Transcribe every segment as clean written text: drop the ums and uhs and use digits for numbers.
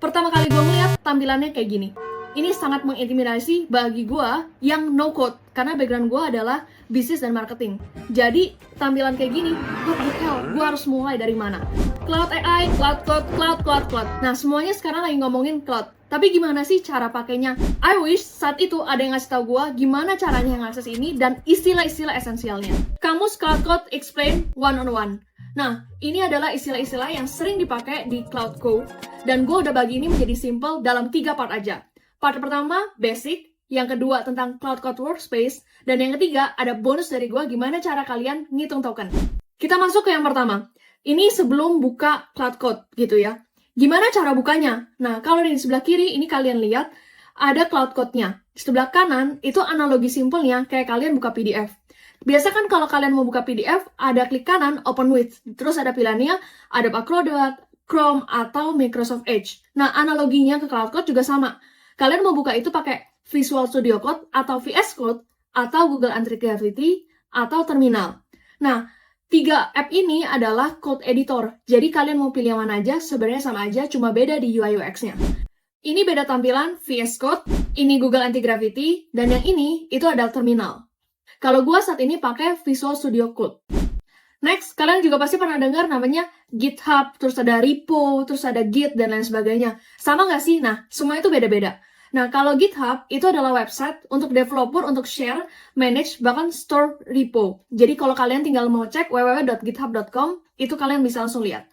Pertama kali gue ngeliat tampilannya kayak gini. Ini sangat mengintimidasi bagi gue yang no code, karena background gue adalah bisnis dan marketing. Jadi tampilan kayak gini, what the hell, gue harus mulai dari mana? Cloud AI, cloud code, cloud. Nah semuanya sekarang lagi ngomongin cloud. Tapi gimana sih cara pakainya? I wish saat itu ada yang ngasih tau gue gimana caranya ngakses ini dan istilah-istilah esensialnya. Kamus Cloud Code Explain one-on-one. Nah, ini adalah istilah-istilah yang sering dipakai di Cloud Code, dan gue udah bagi ini menjadi simple dalam 3 part aja. Part pertama, basic, yang kedua tentang Cloud Code Workspace, dan yang ketiga ada bonus dari gue gimana cara kalian ngitung token. Kita masuk ke yang pertama. Ini sebelum buka Cloud Code gitu ya. Gimana cara bukanya? Nah, kalau di sebelah kiri ini kalian lihat ada Cloud Code-nya. Di sebelah kanan itu analogi simpelnya kayak kalian buka PDF. Biasa kan kalau kalian mau buka PDF, ada klik kanan, open with. Terus ada pilihannya, ada Acrobat, Chrome, atau Microsoft Edge. Nah, analoginya ke Cloud Code juga sama. Kalian mau buka itu pakai Visual Studio Code, atau VS Code, atau Google Activity, atau Terminal. Nah, 3 app ini adalah code editor. Jadi kalian mau pilih yang mana aja, sebenarnya sama aja, cuma beda di UI UX-nya. Ini beda tampilan, VS Code, ini Google Anti-Gravity, dan yang ini, itu adalah Terminal. Kalau gue saat ini pakai Visual Studio Code. Next, kalian juga pasti pernah dengar namanya GitHub, terus ada repo, terus ada Git, dan lain sebagainya. Sama nggak sih? Nah, semua itu beda-beda. Nah, kalau GitHub, itu adalah website untuk developer, untuk share, manage, bahkan store repo. Jadi kalau kalian tinggal mau cek www.github.com, itu kalian bisa langsung lihat.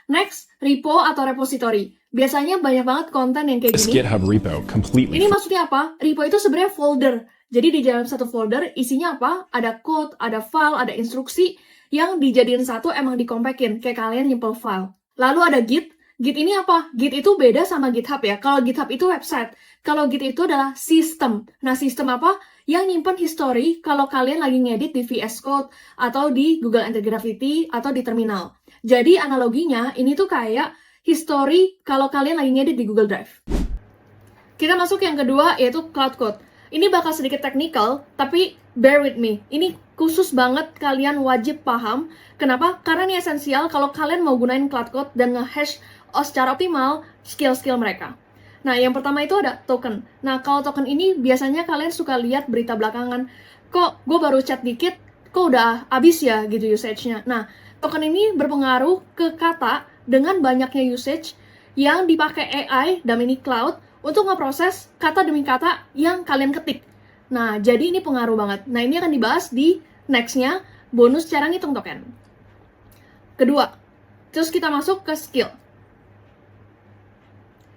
Next, repo atau repository. Biasanya banyak banget konten yang kayak gini. GitHub repo completely. Ini maksudnya apa? Repo itu sebenarnya folder. Jadi di dalam satu folder isinya apa? Ada code, ada file, ada instruksi yang dijadiin satu emang dikompekin. Kayak kalian nyimple file. Lalu ada Git. Git ini apa? Git itu beda sama GitHub ya. Kalau GitHub itu website. Kalau Git itu adalah sistem. Nah, sistem apa? Yang nyimpen history kalau kalian lagi ngedit di VS Code atau di Google Anti-Gravity atau di Terminal. Jadi analoginya ini tuh kayak history kalau kalian lagi ngedit di Google Drive. Kita masuk yang kedua yaitu Cloud Code. Ini bakal sedikit technical, tapi bear with me. Ini khusus banget kalian wajib paham. Kenapa? Karena ini esensial kalau kalian mau gunain Cloud Code dan nge-hash secara optimal skill-skill mereka. Nah, yang pertama itu ada token. Nah, kalau token ini biasanya kalian suka lihat berita belakangan. Kok gue baru chat dikit, kok udah abis ya gitu usage-nya. Nah, token ini berpengaruh ke kata dengan banyaknya usage yang dipakai AI dalam ini cloud untuk ngeproses kata demi kata yang kalian ketik. Nah, jadi ini pengaruh banget. Nah, ini akan dibahas di next-nya, bonus cara ngitung token. Kedua, terus kita masuk ke skill.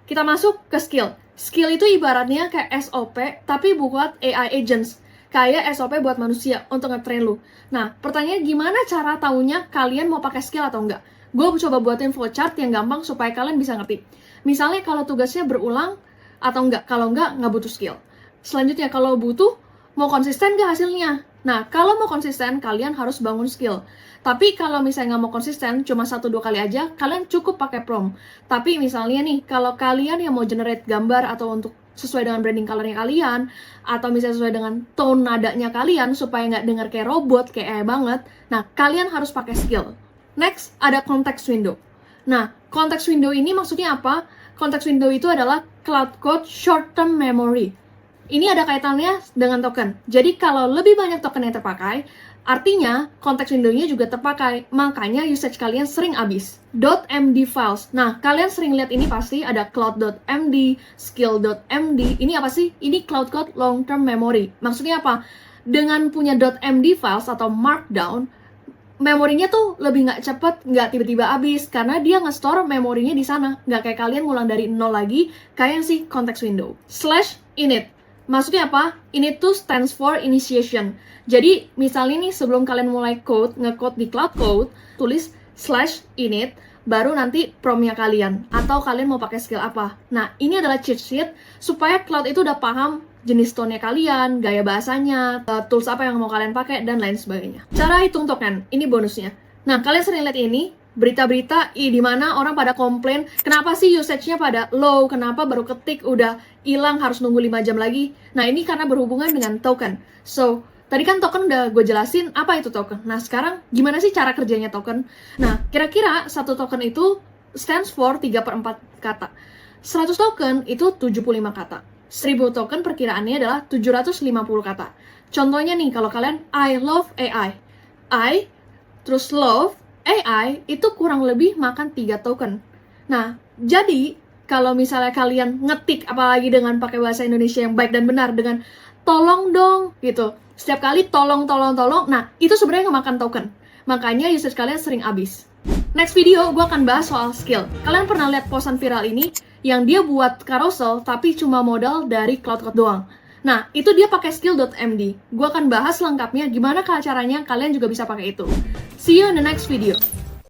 Kita masuk ke skill. Skill itu ibaratnya kayak SOP, tapi buat AI agents. Kayak SOP buat manusia untuk nge-train lu. Nah, pertanyaannya gimana cara taunya kalian mau pakai skill atau enggak? Gue coba buatin flowchart yang gampang supaya kalian bisa ngerti. Misalnya kalau tugasnya berulang, atau enggak, kalau enggak butuh skill. Selanjutnya, kalau butuh, mau konsisten nggak hasilnya? Nah, kalau mau konsisten, kalian harus bangun skill. Tapi kalau misalnya nggak mau konsisten, cuma 1-2 kali aja, kalian cukup pakai prompt. Tapi misalnya nih, kalau kalian yang mau generate gambar atau untuk sesuai dengan branding color-nya kalian, atau misalnya sesuai dengan tone nadanya kalian, supaya nggak denger kayak robot, kayak banget, nah, kalian harus pakai skill. Next, ada context window. Nah, context window ini maksudnya apa? Context window itu adalah Cloud Code Short-Term Memory. Ini ada kaitannya dengan token. Jadi kalau lebih banyak token yang terpakai, artinya context window-nya juga terpakai. Makanya usage kalian sering habis. .md files. Nah, kalian sering lihat ini pasti ada cloud.md, skill.md. Ini apa sih? Ini Cloud Code Long-Term Memory. Maksudnya apa? Dengan punya .md files atau markdown, memorinya tuh lebih nggak cepet, nggak tiba-tiba habis, karena dia nge-store memorinya di sana. Nggak kayak kalian ngulang dari nol lagi, kayak sih context window. /init. Maksudnya apa? Init tuh stands for initiation. Jadi, misalnya nih sebelum kalian mulai nge-code di Cloud Code, tulis /init, baru nanti prompt-nya kalian. Atau kalian mau pakai skill apa. Nah, ini adalah cheat sheet, supaya Cloud itu udah paham jenis tone-nya kalian, gaya bahasanya, tools apa yang mau kalian pakai, dan lain sebagainya. Cara hitung token, ini bonusnya. Nah, kalian sering lihat ini, berita-berita di mana orang pada komplain, kenapa sih usage-nya pada low, kenapa baru ketik udah hilang harus nunggu 5 jam lagi. Nah, ini karena berhubungan dengan token. So, tadi kan token udah gue jelasin apa itu token. Nah, sekarang gimana sih cara kerjanya token? Nah, kira-kira satu token itu stands for 3/4 kata. 100 token itu 75 kata. 1000 token perkiraannya adalah 750 kata. Contohnya nih, kalau kalian I love AI. I, terus love, AI, itu kurang lebih makan 3 token. Nah, jadi kalau misalnya kalian ngetik, apalagi dengan pakai bahasa Indonesia yang baik dan benar, dengan tolong dong, gitu. Setiap kali tolong, nah itu sebenarnya nggak makan token. Makanya usage kalian sering habis. Next video, gue akan bahas soal skill. Kalian pernah lihat posan viral ini? Yang dia buat carousel, tapi cuma modal dari CloudCode doang. Nah, itu dia pakai skill.md. Gue akan bahas lengkapnya gimana caranya kalian juga bisa pakai itu. See you in the next video.